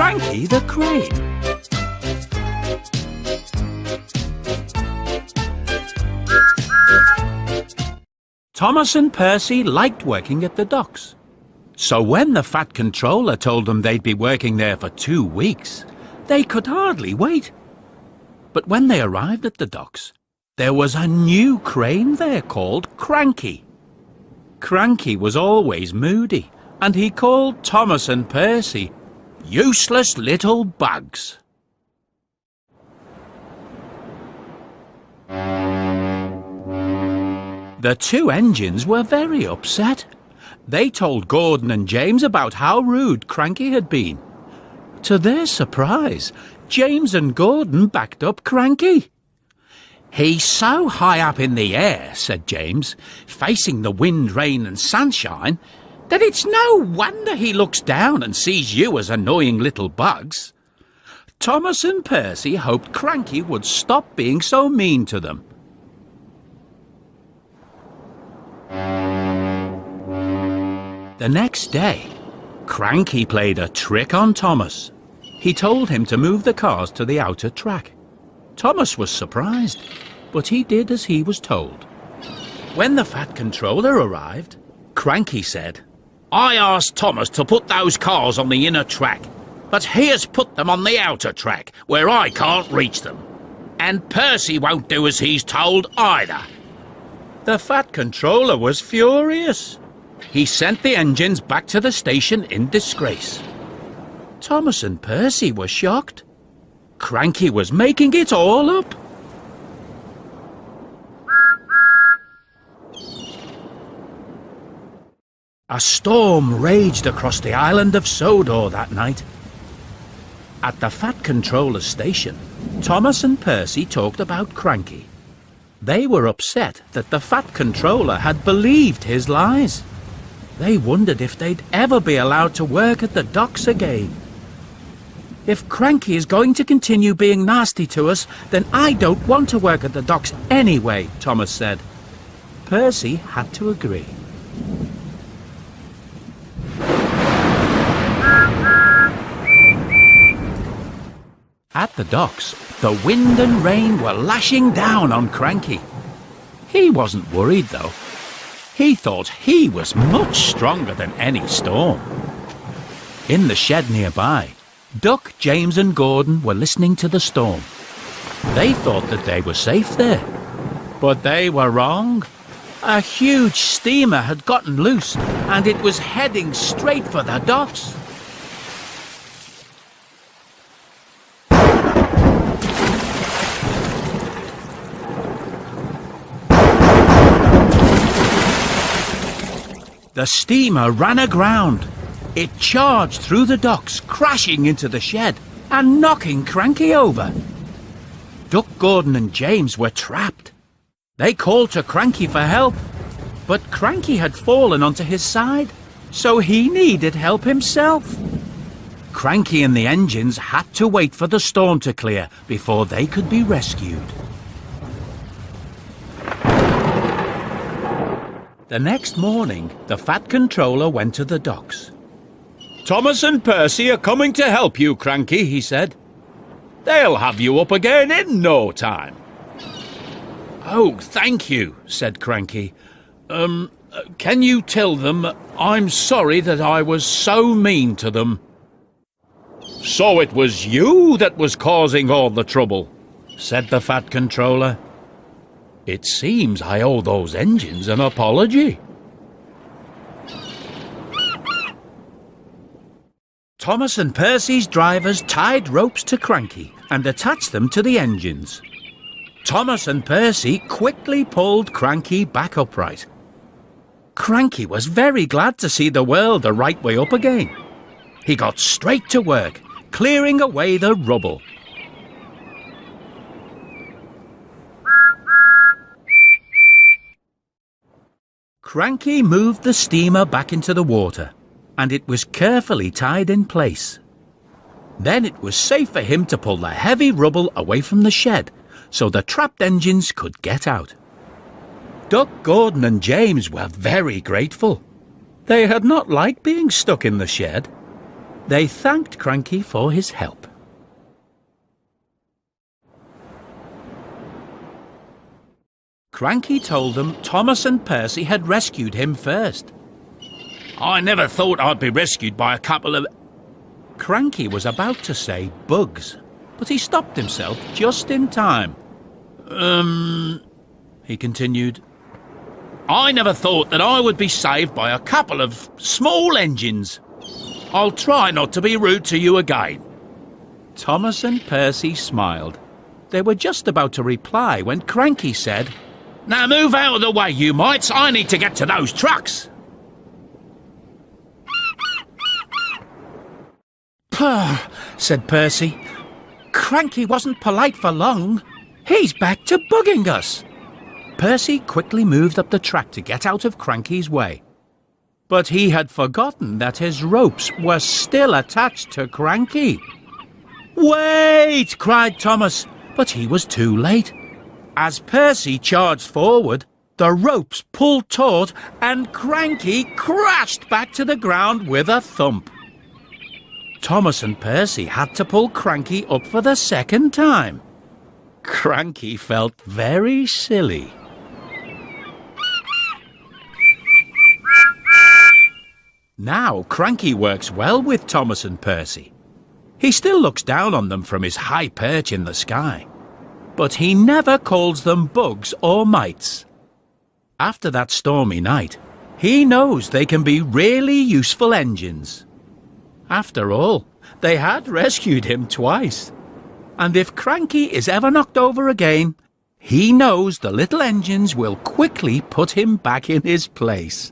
Cranky the Crane. Thomas and Percy liked working at the docks. So when the Fat Controller told them they'd be working there for 2 weeks, they could hardly wait. But when they arrived at the docks, there was a new crane there called Cranky. Cranky was always moody, and he called Thomas and Percy useless little bugs. The 2 engines were very upset. They told Gordon and James about how rude Cranky had been. To their surprise, James and Gordon backed up Cranky. "He's so high up in the air," said James, "facing the wind, rain and sunshine, that it's no wonder he looks down and sees you as annoying little bugs." Thomas and Percy hoped Cranky would stop being so mean to them. The next day, Cranky played a trick on Thomas. He told him to move the cars to the outer track. Thomas was surprised, but he did as he was told. When the Fat Controller arrived, Cranky said, "I asked Thomas to put those cars on the inner track, but he has put them on the outer track, where I can't reach them. And Percy won't do as he's told either." The Fat Controller was furious. He sent the engines back to the station in disgrace. Thomas and Percy were shocked. Cranky was making it all up. A storm raged across the island of Sodor that night. At the Fat Controller's station, Thomas and Percy talked about Cranky. They were upset that the Fat Controller had believed his lies. They wondered if they'd ever be allowed to work at the docks again. "If Cranky is going to continue being nasty to us, then I don't want to work at the docks anyway," Thomas said. Percy had to agree. At the docks, the wind and rain were lashing down on Cranky. He wasn't worried, though. He thought he was much stronger than any storm. In the shed nearby, Duck, James and Gordon were listening to the storm. They thought that they were safe there. But they were wrong. A huge steamer had gotten loose, and it was heading straight for the docks. The steamer ran aground. It charged through the docks, crashing into the shed and knocking Cranky over. Duck, Gordon and James were trapped. They called to Cranky for help, but Cranky had fallen onto his side, so he needed help himself. Cranky and the engines had to wait for the storm to clear before they could be rescued. The next morning, the Fat Controller went to the docks. "Thomas and Percy are coming to help you, Cranky," he said. "They'll have you up again in no time." "Oh, thank you," said Cranky. Can you tell them I'm sorry that I was so mean to them?" "So it was you that was causing all the trouble," said the Fat Controller. "It seems I owe those engines an apology." Thomas and Percy's drivers tied ropes to Cranky and attached them to the engines. Thomas and Percy quickly pulled Cranky back upright. Cranky was very glad to see the world the right way up again. He got straight to work, clearing away the rubble. Cranky moved the steamer back into the water, and it was carefully tied in place. Then it was safe for him to pull the heavy rubble away from the shed, so the trapped engines could get out. Duck, Gordon and James were very grateful. They had not liked being stuck in the shed. They thanked Cranky for his help. Cranky told them Thomas and Percy had rescued him first. I never thought I'd be rescued by a couple of... Cranky was about to say bugs, but he stopped himself just in time. He continued, I never thought that I would be saved by a couple of small engines. I'll try not to be rude to you again. Thomas and Percy smiled. They were just about to reply when Cranky said, Now move out of the way, you mites. I need to get to those trucks. Purr, said Percy. Cranky wasn't polite for long. He's back to bugging us. Percy quickly moved up the track to get out of Cranky's way. But he had forgotten that his ropes were still attached to Cranky. Wait, cried Thomas, but he was too late. As Percy charged forward, the ropes pulled taut and Cranky crashed back to the ground with a thump. Thomas and Percy had to pull Cranky up for the second time. Cranky felt very silly. Now Cranky works well with Thomas and Percy. He still looks down on them from his high perch in the sky, but he never calls them bugs or mites. After that stormy night, he knows they can be really useful engines. After all, they had rescued him twice. And if Cranky is ever knocked over again, he knows the little engines will quickly put him back in his place.